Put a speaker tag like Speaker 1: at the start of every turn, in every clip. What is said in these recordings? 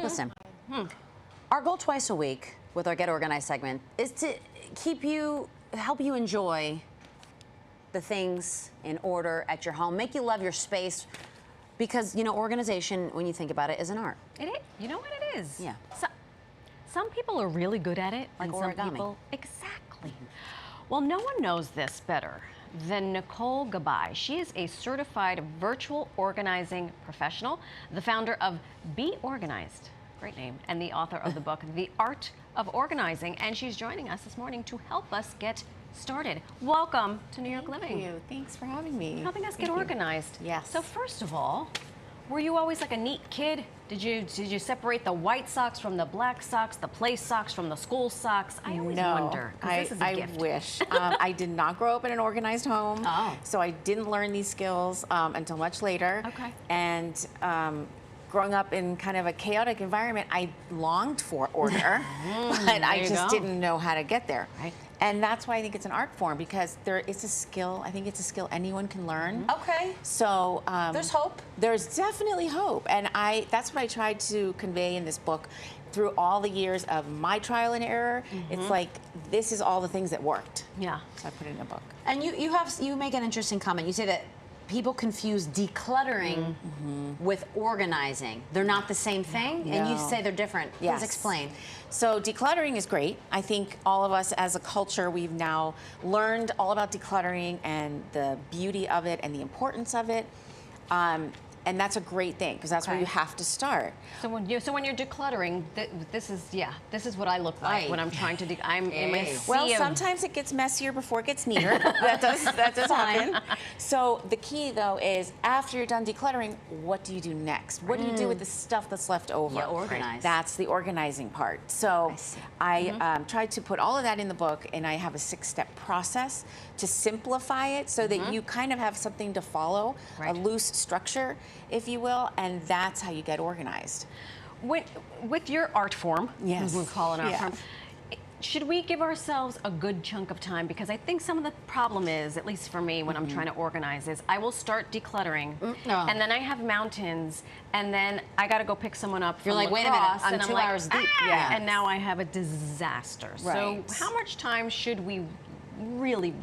Speaker 1: Listen, our goal twice a week with our Get Organized segment is to help you enjoy the things in order at your home, make you love your space, because, you know, organization, when you think about it, is an art.
Speaker 2: It is. You know what it is?
Speaker 1: Yeah.
Speaker 2: Some people are really good at it,
Speaker 1: like
Speaker 2: and
Speaker 1: origami.
Speaker 2: some people, exactly. Well, no one knows this better than Nicole Gabai. She is a certified virtual organizing professional, the founder of Be Organized, great name, and the author of the book, The Art of Organizing. And she's joining us this morning to help us get started. Welcome to New York Living.
Speaker 3: Thank you. Thanks for having me.
Speaker 2: Helping us get organized.
Speaker 3: Yes.
Speaker 2: So first of all, were you always like a neat kid? Did you separate the white socks from the black socks, the play socks from the school socks? I always wonder, 'cause this is a gift.
Speaker 3: I wish. I did not grow up in an organized home, so I didn't learn these skills until much later.
Speaker 2: Okay.
Speaker 3: And growing up in kind of a chaotic environment, I longed for order, but I just didn't know how to get there.
Speaker 2: Right.
Speaker 3: And that's why I think it's an art form, because it's a skill. I think it's a skill anyone can learn.
Speaker 1: Okay.
Speaker 3: So
Speaker 1: there's hope.
Speaker 3: There's definitely hope, and that's what I tried to convey in this book. Through all the years of my trial and error, it's like this is all the things that worked.
Speaker 2: Yeah.
Speaker 3: So I put it in a book.
Speaker 1: And you make an interesting comment. You say that people confuse decluttering with organizing. They're not the same thing, and you say they're different.
Speaker 3: Yes.
Speaker 1: Please explain.
Speaker 3: So decluttering is great. I think all of us as a culture, we've now learned all about decluttering and the beauty of it and the importance of it. And that's a great thing, because that's where you have to start.
Speaker 2: So when you're decluttering, this is what I look like when I'm trying to I'm in my sea
Speaker 3: Well,
Speaker 2: of...
Speaker 3: sometimes it gets messier before it gets neater. that does happen. So the key, though, is after you're done decluttering, what do you do next? What do you do with the stuff that's left over?
Speaker 1: Yeah, organize.
Speaker 3: That's the organizing part. So I tried to put all of that in the book, and I have a 6-step process to simplify it so that you kind of have something to follow, a loose structure, if you will, and that's how you get organized.
Speaker 2: With your art form,
Speaker 3: yes,
Speaker 2: we call it art form, should we give ourselves a good chunk of time? Because I think some of the problem is, at least for me, when I'm trying to organize, is I will start decluttering, and then I have mountains, and then I got to go pick someone up.
Speaker 1: You're like, wait a minute, I'm 2 hours deep.
Speaker 2: And now I have a disaster.
Speaker 3: Right.
Speaker 2: So how much time should we really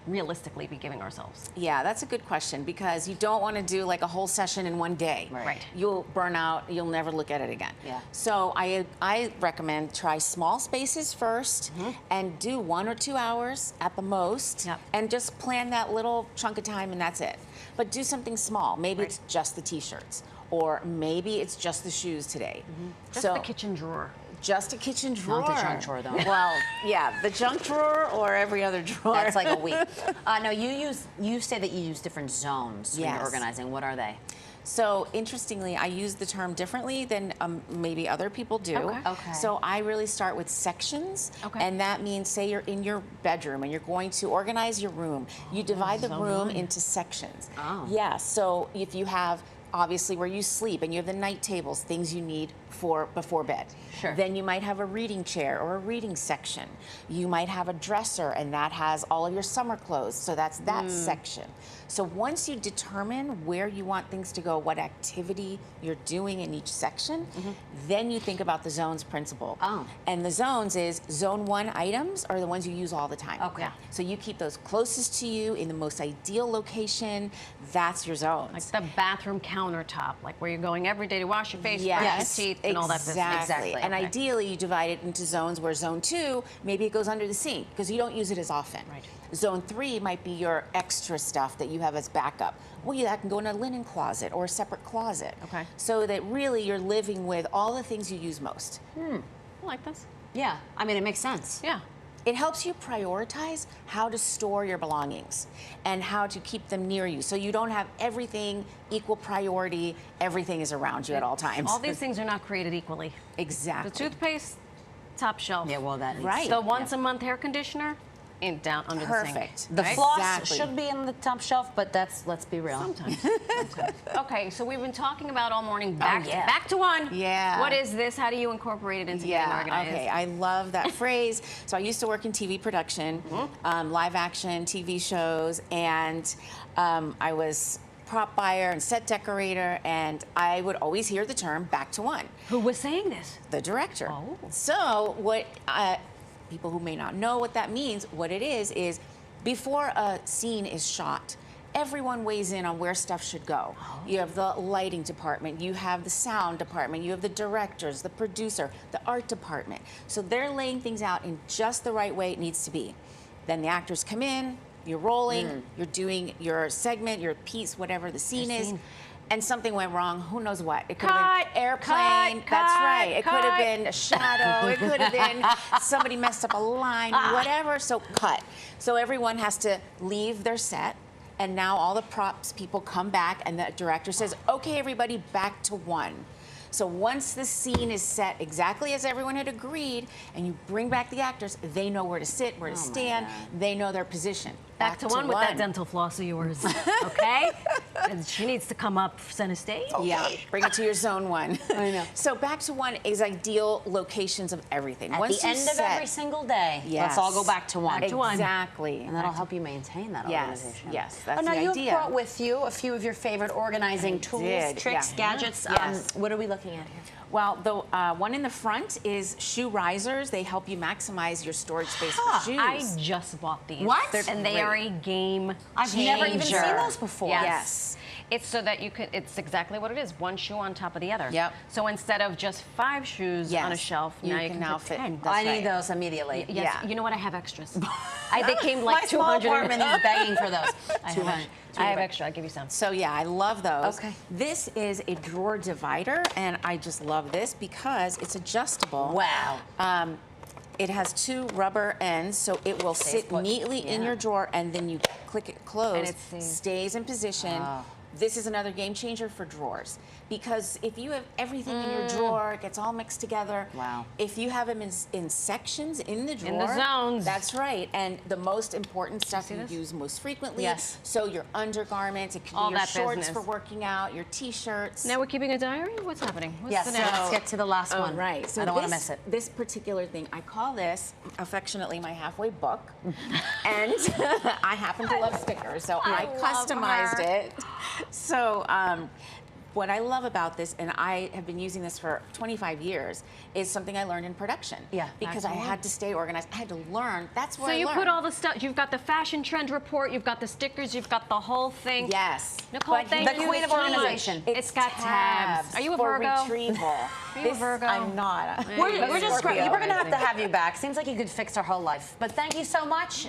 Speaker 2: realistically be giving ourselves?
Speaker 3: Yeah, that's a good question, because you don't want to do like a whole session in one day.
Speaker 2: Right.
Speaker 3: You'll burn out, you'll never look at it again.
Speaker 1: Yeah.
Speaker 3: So I recommend try small spaces first and do 1 or 2 hours at the most, and just plan that little chunk of time, and that's it. But do something small. Maybe it's just the t-shirts, or maybe it's just the shoes today.
Speaker 2: Just the kitchen drawer.
Speaker 3: Just a kitchen drawer.
Speaker 1: Not the junk drawer, though.
Speaker 3: Well, yeah, the junk drawer or every other drawer.
Speaker 1: That's like a week. No, you say that you use different zones when you're organizing. What are they?
Speaker 3: So interestingly, I use the term differently than maybe other people do.
Speaker 1: Okay.
Speaker 3: So I really start with sections, and that means, say you're in your bedroom and you're going to organize your room. You divide the room into sections. Yeah, so if you have obviously where you sleep, and you have the night tables, things you need for before bed.
Speaker 1: Sure.
Speaker 3: Then you might have a reading chair or a reading section. You might have a dresser, and that has all of your summer clothes, so that's that section. So once you determine where you want things to go, what activity you're doing in each section, then you think about the zones principle. And the zones is zone 1 items are the ones you use all the time.
Speaker 1: Okay.
Speaker 3: So you keep those closest to you in the most ideal location. That's your zones.
Speaker 2: Like the bathroom countertop, like where you're going every day to wash your face, brush your teeth, and all that business.
Speaker 3: Exactly. And ideally, you divide it into zones where zone 2, maybe it goes under the sink because you don't use it as often.
Speaker 2: Right.
Speaker 3: Zone 3 might be your extra stuff that you have as backup. Well, that can go in a linen closet or a separate closet.
Speaker 2: Okay.
Speaker 3: So that really you're living with all the things you use most.
Speaker 2: I like this.
Speaker 1: Yeah, I mean, it makes sense.
Speaker 2: Yeah.
Speaker 3: It helps you prioritize how to store your belongings and how to keep them near you, so you don't have everything equal priority, everything is around you at all times.
Speaker 2: All these things are not created equally.
Speaker 3: Exactly.
Speaker 2: The toothpaste, top shelf.
Speaker 1: Yeah, well, that
Speaker 3: Right.
Speaker 2: The once a month hair conditioner, down under the sink.
Speaker 3: Perfect.
Speaker 1: The floss
Speaker 3: Exactly.
Speaker 1: should be in the top shelf, but let's be real.
Speaker 2: Sometimes. Okay, so we've been talking about all morning back to one.
Speaker 3: Yeah.
Speaker 2: What is this? How do you incorporate it into getting organized?
Speaker 3: Okay, I love that phrase. So I used to work in TV production, live action TV shows, and I was prop buyer and set decorator, and I would always hear the term back to one.
Speaker 2: Who was saying this?
Speaker 3: The director.
Speaker 2: Oh.
Speaker 3: So what people who may not know what that means, what it is before a scene is shot, everyone weighs in on where stuff should go.
Speaker 2: Oh.
Speaker 3: You have the lighting department, you have the sound department, you have the directors, the producer, the art department. So they're laying things out in just the right way it needs to be. Then the actors come in, you're rolling, you're doing your segment, your piece, whatever the scene is. And something went wrong, who knows what? It could have been airplane, that's right. It could have been a shadow, it could have been somebody messed up a line, whatever, so cut. So everyone has to leave their set, and now all the props people come back, and the director says, okay, everybody, back to one. So once the scene is set exactly as everyone had agreed, and you bring back the actors, they know where to sit, where to stand, they know their position.
Speaker 2: Back to one with that dental floss of yours, okay? And she needs to come up center stage.
Speaker 3: Yeah, bring it to your zone one.
Speaker 1: I know.
Speaker 3: So back to one is ideal locations of everything.
Speaker 1: At
Speaker 3: Once
Speaker 1: the
Speaker 3: you
Speaker 1: end of
Speaker 3: set-
Speaker 1: every single day,
Speaker 3: Yes.
Speaker 1: let's all go back to one.
Speaker 2: Back to one.
Speaker 3: Exactly.
Speaker 1: And that'll help you maintain that
Speaker 3: Yes,
Speaker 1: organization.
Speaker 3: yes, that's
Speaker 1: now
Speaker 3: the
Speaker 1: you've
Speaker 3: idea.
Speaker 1: brought with you a few of your favorite organizing tools,
Speaker 3: did,
Speaker 1: tricks,
Speaker 3: yeah.
Speaker 1: gadgets.
Speaker 3: Yes.
Speaker 1: What are we looking at here?
Speaker 3: Well, the one in the front is shoe risers. They help you maximize your storage space for shoes.
Speaker 2: I just bought these.
Speaker 1: What?
Speaker 2: And they are a game
Speaker 1: I've never even
Speaker 2: changer.
Speaker 1: seen those before.
Speaker 3: Yes.
Speaker 2: It's so that you can, it's exactly what it is, one shoe on top of the other.
Speaker 3: Yep.
Speaker 2: So instead of just 5 shoes on a
Speaker 3: Yes.
Speaker 2: shelf,
Speaker 3: You
Speaker 2: now you
Speaker 3: can
Speaker 2: can
Speaker 3: now
Speaker 2: fit
Speaker 3: fit
Speaker 2: 10.
Speaker 3: That's
Speaker 1: I need
Speaker 3: right.
Speaker 1: those immediately.
Speaker 2: Yes,
Speaker 3: Yeah.
Speaker 2: you know what? I have extras. They came like
Speaker 1: My small
Speaker 2: 200.
Speaker 1: apartment is begging for those.
Speaker 2: I have extra. I'll give you some.
Speaker 3: So yeah, I love those.
Speaker 1: Okay.
Speaker 3: This is a drawer divider, and I just love this because it's adjustable.
Speaker 1: Wow.
Speaker 3: It has 2 rubber ends, so it will sit
Speaker 1: put.
Speaker 3: neatly in
Speaker 1: Yeah.
Speaker 3: your drawer, and then you click it closed,
Speaker 2: it
Speaker 3: stays in position.
Speaker 1: Oh.
Speaker 3: This is another game changer for drawers, because if you have everything in your drawer, it gets all mixed together.
Speaker 1: Wow.
Speaker 3: If you have them in sections in the drawer,
Speaker 2: the zones.
Speaker 3: That's right. And the most important stuff
Speaker 2: see
Speaker 3: you
Speaker 2: this?
Speaker 3: use most frequently.
Speaker 1: Yes.
Speaker 3: So your undergarments, it can
Speaker 2: All
Speaker 3: be your
Speaker 2: that
Speaker 3: shorts
Speaker 2: business.
Speaker 3: for working out, your t-shirts.
Speaker 2: Now we're keeping a diary? What's happening? What's
Speaker 1: Yes,
Speaker 2: the
Speaker 1: so
Speaker 2: next?
Speaker 1: let's get to the last one.
Speaker 3: Right. So
Speaker 1: I don't want to
Speaker 3: this-
Speaker 1: miss it.
Speaker 3: This particular thing, I call this affectionately my halfway book. And I happen to love stickers, so I
Speaker 2: love
Speaker 3: customized
Speaker 2: her.
Speaker 3: it. So what I love about this, and I have been using this for 25 years, is something I learned in production.
Speaker 1: Yeah.
Speaker 3: Because I had to stay organized. I had to learn. That's where
Speaker 2: So
Speaker 3: I
Speaker 2: you
Speaker 3: learned.
Speaker 2: put all the stuff, you've got the fashion trend report, you've got the stickers, you've got the whole thing.
Speaker 3: Yes.
Speaker 2: Nicole,
Speaker 3: But
Speaker 2: thank
Speaker 1: The
Speaker 2: you
Speaker 1: queen of
Speaker 2: so
Speaker 1: organization.
Speaker 2: much. It's got tabs. Are you a
Speaker 3: for
Speaker 2: Virgo?
Speaker 3: retrieval.
Speaker 2: Are you a Virgo?
Speaker 3: I'm not.
Speaker 1: We're just
Speaker 3: Scorpio.
Speaker 1: we're gonna have to have you back. Seems like you could fix our whole life. But thank you so much.